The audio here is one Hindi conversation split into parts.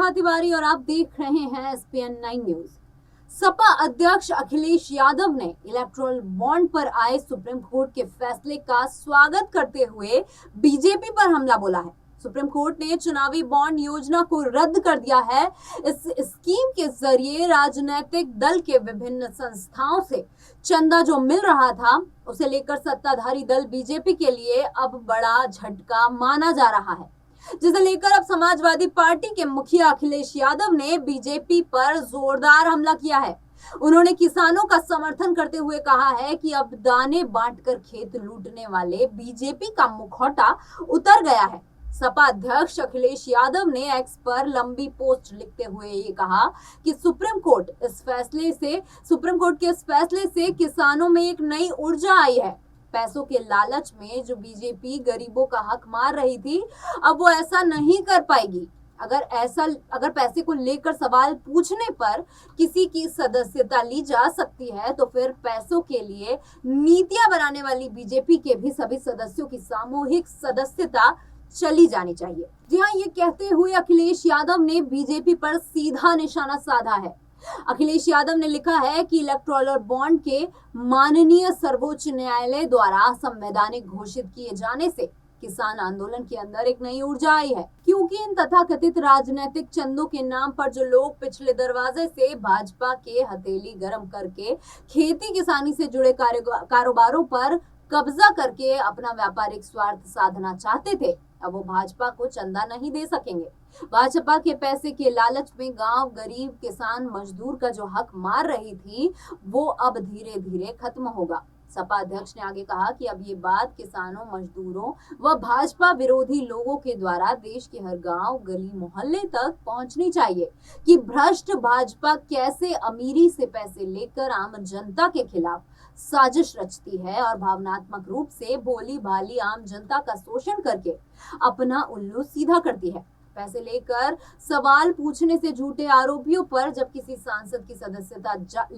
सीमा तिवारी और आप देख रहे हैं एसपीएन 9 न्यूज। सपा अध्यक्ष अखिलेश यादव ने इलेक्टोरल बॉन्ड पर आए सुप्रीम कोर्ट के फैसले का स्वागत करते हुए बीजेपी पर हमला बोला है। सुप्रीम कोर्ट ने चुनावी बॉन्ड योजना को रद्द कर दिया है। इस स्कीम के जरिए राजनीतिक दल के विभिन्न संस्थाओं से चंदा जो मिल रहा था, उसे लेकर सत्ताधारी दल बीजेपी के लिए अब बड़ा झटका माना जा रहा है, जिसे लेकर अब समाजवादी पार्टी के मुखिया अखिलेश यादव ने बीजेपी पर जोरदार हमला किया है। उन्होंने किसानों का समर्थन करते हुए कहा है कि अब दाने बांटकर खेत लूटने वाले बीजेपी का मुखौटा उतर गया है। सपा अध्यक्ष अखिलेश यादव ने एक्स पर लंबी पोस्ट लिखते हुए ये कहा कि सुप्रीम कोर्ट के इस फैसले से किसानों में एक नई ऊर्जा आई है। पैसों के लालच में जो बीजेपी गरीबों का हक मार रही थी, अब वो ऐसा नहीं कर पाएगी। अगर पैसे को लेकर सवाल पूछने पर किसी की सदस्यता ली जा सकती है, तो फिर पैसों के लिए नीतियां बनाने वाली बीजेपी के भी सभी सदस्यों की सामूहिक सदस्यता चली जानी चाहिए। जी हाँ, ये कहते हुए अखिलेश यादव ने बीजेपी पर सीधा निशाना साधा है। अखिलेश यादव ने लिखा है कि इलेक्टोरल बॉन्ड के माननीय सर्वोच्च न्यायालय द्वारा संवैधानिक घोषित किए जाने से किसान आंदोलन के अंदर एक नई ऊर्जा आई है, क्योंकि इन तथाकथित राजनीतिक चंदों के नाम पर जो लोग पिछले दरवाजे से भाजपा के हथेली गरम करके खेती किसानी से जुड़े कारोबारों पर कब्जा करके अपना व्यापारिक स्वार्थ साधना चाहते थे, अब वो भाजपा को चंदा नहीं दे सकेंगे। भाजपा के पैसे के लालच में गांव गरीब किसान मजदूर का जो हक मार रही थी, वो अब धीरे धीरे खत्म होगा। सपा अध्यक्ष ने आगे कहा कि अब ये बात किसानों, मजदूरों व भाजपा विरोधी लोगों के द्वारा देश के हर गांव, गली, मोहल्ले तक पहुंचनी चाहिए कि भ्रष्ट भाजपा कैसे अमीरी से पैसे लेकर आम जनता के खिलाफ साजिश रचती है और भावनात्मक रूप से भोली भाली आम जनता का शोषण करके अपना उल्लू सीधा करती है। पैसे लेकर सवाल पूछने से झूठे आरोपियों पर जब किसी सांसद की सदस्यता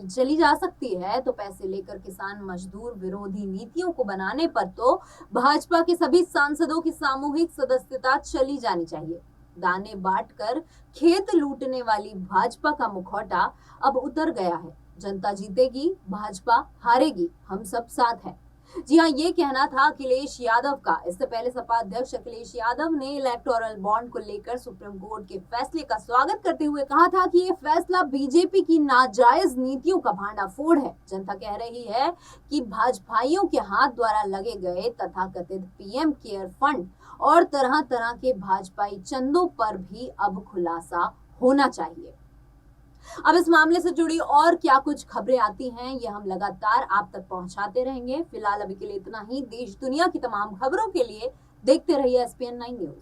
चली जा सकती है, तो पैसे लेकर किसान मजदूर विरोधी नीतियों को बनाने पर तो भाजपा के सभी सांसदों की सामूहिक सदस्यता चली जानी चाहिए। दाने बांटकर खेत लूटने वाली भाजपा का मुखौटा अब उतर गया है। जनता जीतेगी, भाजपा हारेगी, हम सब साथ हैं। जी हाँ, ये कहना था अखिलेश यादव का। इससे पहले सपा अध्यक्ष अखिलेश यादव ने इलेक्टोरल बॉन्ड को लेकर सुप्रीम कोर्ट के फैसले का स्वागत करते हुए कहा था कि ये फैसला बीजेपी की नाजायज नीतियों का भांडाफोड़ है। जनता कह रही है कि भाजपाइयों के हाथ द्वारा लगे गए तथाकथित पीएम केयर फंड और तरह तरह के भाजपाई चंदों पर भी अब खुलासा होना चाहिए। अब इस मामले से जुड़ी और क्या कुछ खबरें आती हैं, ये हम लगातार आप तक पहुंचाते रहेंगे। फिलहाल अभी के लिए इतना ही। देश दुनिया की तमाम खबरों के लिए देखते रहिए एसपीएन 9 न्यूज।